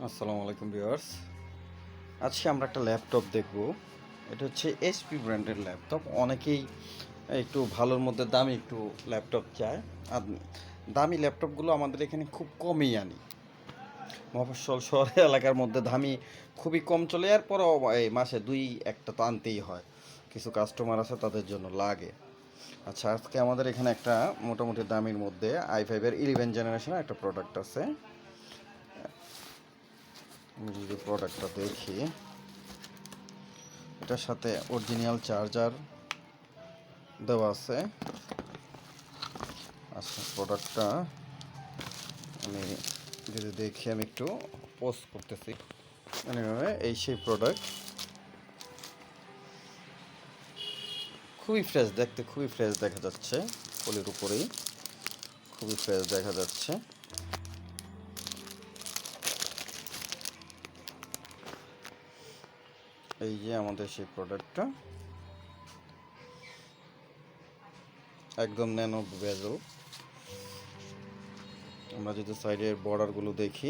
আসসালামু আলাইকুম ভিউয়ার্স। আজকে আমরা একটা ল্যাপটপ দেখব। এটা হচ্ছে এইচপি ব্র্যান্ডের ল্যাপটপ। অনেকেই একটু ভালোর মধ্যে দামি একটু ল্যাপটপ চায়। আর দামি ল্যাপটপগুলো আমাদের এখানে খুব কমই আনি। মফস্বল শহর এলাকার মধ্যে দামি খুবই কম চলে, এরপরও এই মাসে দুই একটা তো আনতেই হয়। কিছু কাস্টমার আছে তাদের জন্য লাগে। আচ্ছা, আজকে আমাদের এখানে একটা মোটামুটি দামির মধ্যে i5-এর 11 জেনারেশনের একটা প্রোডাক্ট আছে। আমি যদি প্রোডাক্টটা দেখি, এটার সাথে অরিজিনাল চার্জার দেওয়া আছে। আচ্ছা, প্রোডাক্টটা আমি যদি দেখি, আমি একটু পোস্ট করতেছি। এই সেই প্রোডাক্ট, খুবই ফ্রেশ, দেখতে খুবই ফ্রেশ দেখা যাচ্ছে। পলির উপরেই খুবই ফ্রেশ দেখা যাচ্ছে। এই যে আমাদের সেই প্রোডাক্টটা, একদম ন্যানো বেজেল। আমরা যদি সাইডের বর্ডারগুলো দেখি,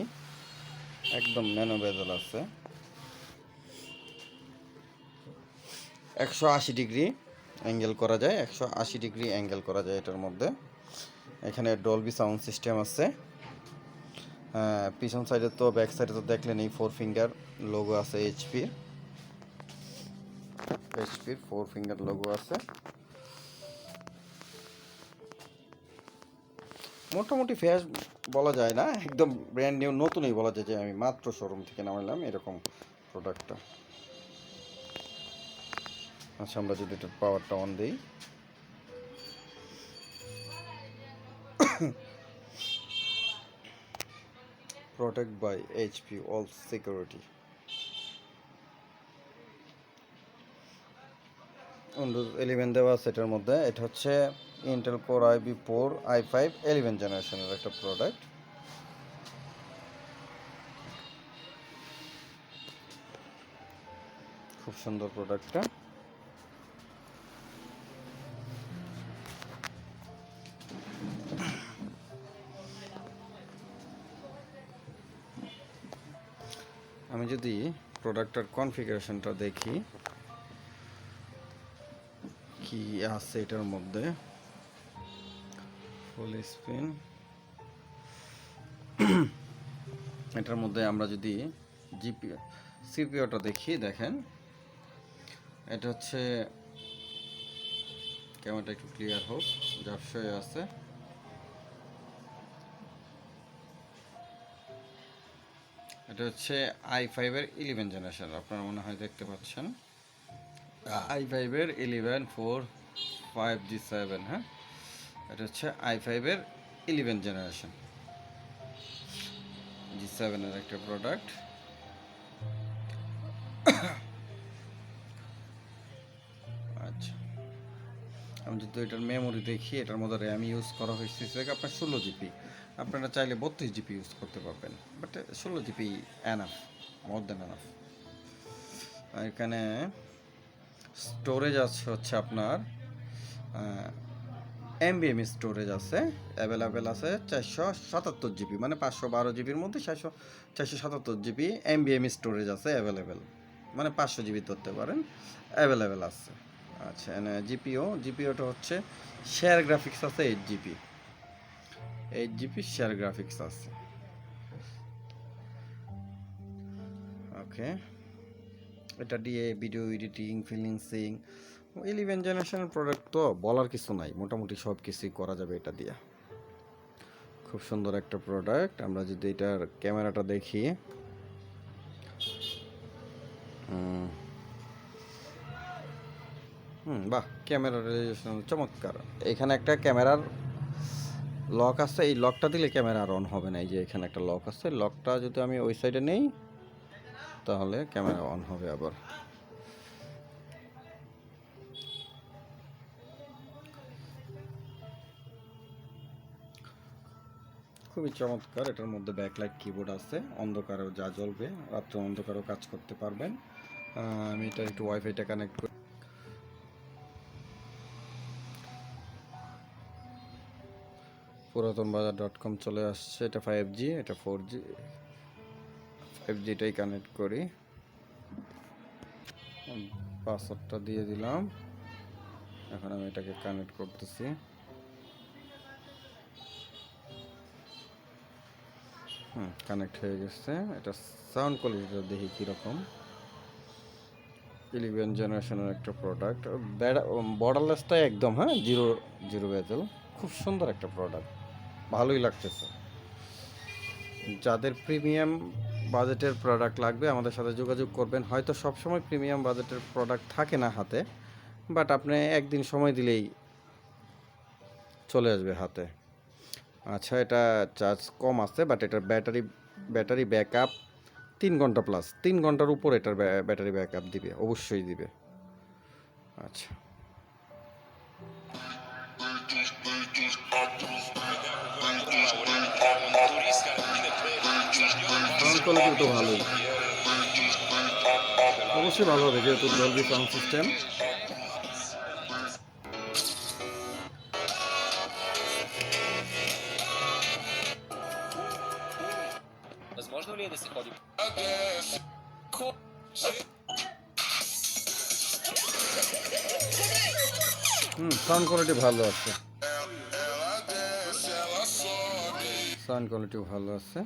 একদম ন্যানো বেজেল আছে। 180 ডিগ্রি অ্যাঙ্গেল করা যায়, 180 ডিগ্রি অ্যাঙ্গেল করা যায় এটার মধ্যে। এখানে ডলবি সাউন্ড সিস্টেম আছে। পিছন সাইডে তো, ব্যাক সাইডে তো দেখলেন, এই 4 ফিঙ্গার লোগো আছে। এইচপির 4 ফিঙ্গার লোগো আছে। মোটামুটি ফ্রেশ বলা যায় না, একদম ব্র্যান্ড নিউ, নতুনই বলা যায় যে আমি মাত্র শোরুম থেকে নামাইলাম এরকম প্রোডাক্টটা। আচ্ছা, আমরা যদি এটার পাওয়ারটা অন দিই, protect by HP all security, Windows 11 দেওয়া আছে এটার মধ্যে। এটা হচ্ছে ইন্টেল কোর i5 11 জেনারেশনের একটা প্রোডাক্ট। খুব সুন্দর প্রোডাক্টটা। আমি যদি প্রোডাক্টটার কনফিগারেশনটা দেখি কি আছে এটার মধ্যে, ফুল স্ক্রিন। এটার মধ্যে আমরা যদি সিপিওটা দেখি, দেখেন এটা হচ্ছে, ক্যামেরাটা একটু ক্লিয়ার হোক, ঝাপসায় আছে। এটা হচ্ছে i5-এর 11 জেনারেশন, আপনারা মনে হয় দেখতে পাচ্ছেন। i5-এর 11 4 5G7, হ্যাঁ, এটা হচ্ছে i5-এর 11 জেনারেশন, G7-এর একটা প্রোডাক্ট। আচ্ছা, আমি যদি এটার মেমোরি দেখি, এটার মধ্যে র্যাম ইউজ করা হয়েছে আপনার 16 জিবি। আপনারা চাইলে 32 জিবি ইউজ করতে পারবেন, but 16 GB enough, more than enough. এখানে স্টোরেজ আছে হচ্ছে আপনার এমবিএম স্টোরেজ আছে, অ্যাভেলেবেল আছে 477 জিবি, মানে 512 জিবির মধ্যে 477 জিবি এমবিএম স্টোরেজ আছে অ্যাভেলেবেল, মানে 500 জিবি ধরতে পারেন, অ্যাভেলেবেল আছে। আচ্ছা, জিপিওটা হচ্ছে শেয়ার গ্রাফিক্স আছে 8 জিবি, 8 জিবি শেয়ার গ্রাফিক্স আছে। ওকে, এটা দিয়ে ভিডিও এডিটিং, ফিলিংসিং, 11 জেনারেশনের প্রোডাক্ট তো বলার কিছু নাই, মোটামুটি সব কিছুই করা যাবে এটা দিয়ে। খুব সুন্দর একটা প্রোডাক্ট। আমরা যদি এটার ক্যামেরাটা দেখি, বাহ, ক্যামেরার রেজলিউশন চমৎকার। এখানে একটা ক্যামেরার লক আছে, এই লকটা দিলে ক্যামেরা আর অন হবে না। এই যে এখানে একটা লক আছে, লকটা যদি আমি ওই সাইডে নেই তাহলে ক্যামেরা অন হবে আবার। খুবই চমৎকার। এটার মধ্যে ব্যাকলাইট কিবোর্ড আছে, অন্ধকারেও যা জ্বলবে, রাত্রে অন্ধকারেও কাজ করতে পারবেন। আমি এটা একটু ওয়াইফাইটা কানেক্ট করি। পুরাতনবাজার.com চলে আসছে। এটা 5G, এটা 4G, 5Gটাই কানেক্ট করি, পাসওয়ার্ডটা দিয়ে দিলাম। এখন আমি এটাকে কানেক্ট করতেছি। কানেক্ট হয়ে গেছে। এটা সাউন্ড কোয়ালিটিটা দেখি কীরকম। 11 জেনারেশনের একটা প্রোডাক্ট, বর্ডারলেসটা একদম, হ্যাঁ, জিরো জিরো বেজেল, খুব সুন্দর একটা প্রোডাক্ট, ভালোই লাগতেছে। যাদের প্রিমিয়াম বাজেটের প্রোডাক্ট লাগবে আমাদের সাথে যোগাযোগ করবেন। হয়তো সবসময় প্রিমিয়াম বাজেটের প্রোডাক্ট থাকে না হাতে, বাট আপনি একদিন সময় দিলেই চলে আসবে হাতে। আচ্ছা, এটা চার্জ কম আছে, বাট এটার ব্যাটারি ব্যাকআপ 3 ঘন্টা প্লাস, 3 ঘন্টার উপর এটার ব্যাটারি ব্যাকআপ দিবে, অবশ্যই দিবে। আচ্ছা, সাউন্ড কোয়ালিটি তো ভালোই, অবশ্যই ভালো হবে যেহেতু Dolby sound system. Возможно ли если ходим? Sound quality ভালো আছে, সাউন্ড কোয়ালিটিও ভালো আছে।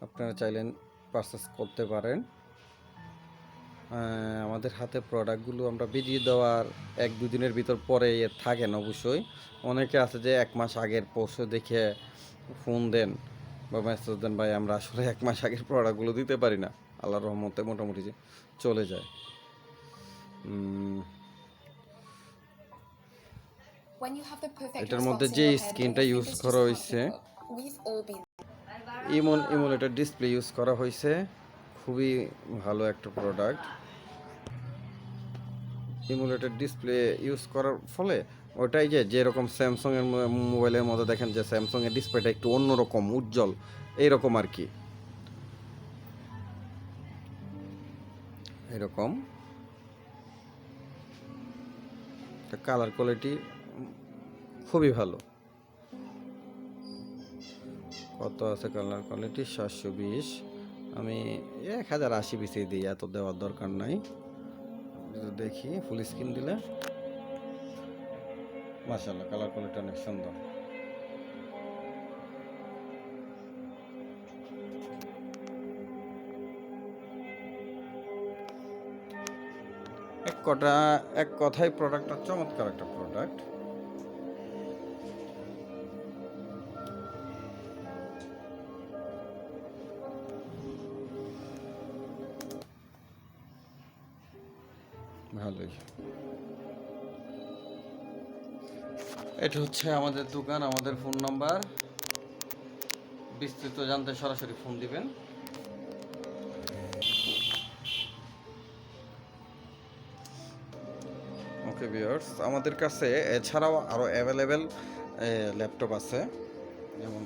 আপনারা চাইলেন পারচেস করতে পারেন। আমাদের হাতে প্রোডাক্টগুলো আমরা বেরিয়ে দেওয়ার 1-2 দিনের ভিতর পরে থাকেন অবশ্যই। অনেকে আছে যে 1 মাস আগের পৌঁছে দেখে ফোন দেন বা মেসেজ দেন, ভাই আমরা আসলে 1 মাস আগের প্রোডাক্টগুলো দিতে পারি না। আল্লাহর রহমতে মোটামুটি যে চলে যায়। এটার মধ্যে যে স্ক্রিনটা ইউজ করা হয়েছে, ইমোলেটেড ডিসপ্লে ইউজ করা হয়েছে, খুবই ভালো একটা প্রোডাক্ট। ইমুলেটেড ডিসপ্লে ইউজ করার ফলে ওটাই যেরকম স্যামসংয়ের মোবাইলের মধ্যে দেখেন যে স্যামসংয়ের ডিসপ্লেটা একটু অন্যরকম উজ্জ্বল, এইরকম আর কি, এরকম কালার কোয়ালিটি খুবই ভালো। কত আছে কালার কোয়ালিটি? 720। আমি 1080 পিসি দিই, এত দেওয়ার দরকার নাই। দেখি ফুল স্ক্রিন দিলে মাশাআল্লাহ কালার কোয়ালিটি অনেক সুন্দর। এক কথায় প্রোডাক্টটা চমৎকার একটা প্রোডাক্ট। ভালোই। এটা হচ্ছে আমাদের দোকান, আমাদের ফোন নাম্বার। বিস্তারিত জানতে সরাসরি ফোন দিবেন। ওকে ভিউয়ার্স, আমাদের কাছে এছাড়াও আরও অ্যাভেলেবেল ল্যাপটপ আছে, যেমন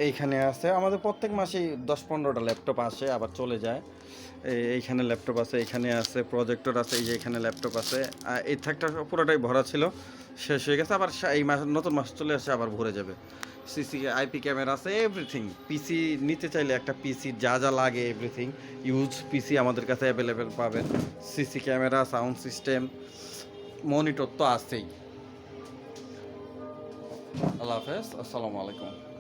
এইখানে আছে। আমাদের প্রত্যেক মাসেই 10-15টা ল্যাপটপ আসে আবার চলে যায়। এইখানে ল্যাপটপ আছে, এখানে আছে, প্রজেক্টর আছে, এই যে এখানে ল্যাপটপ আছে। এই থাকটা পুরোটাই ভরা ছিল, শেষ হয়ে গেছে, আবার এই মাস নতুন মাস চলে আসে আবার ভরে যাবে। সিসি আইপি ক্যামেরা আছে, এভরিথিং। পিসি নিতে চাইলে একটা পিসি যা যা লাগে এভরিথিং ইউজ পিসি আমাদের কাছে অ্যাভেলেবেল পাবেন। CC camera, sound system, monitor তো আছেই। আল্লাহ হাফেজ, আসসালামু আলাইকুম।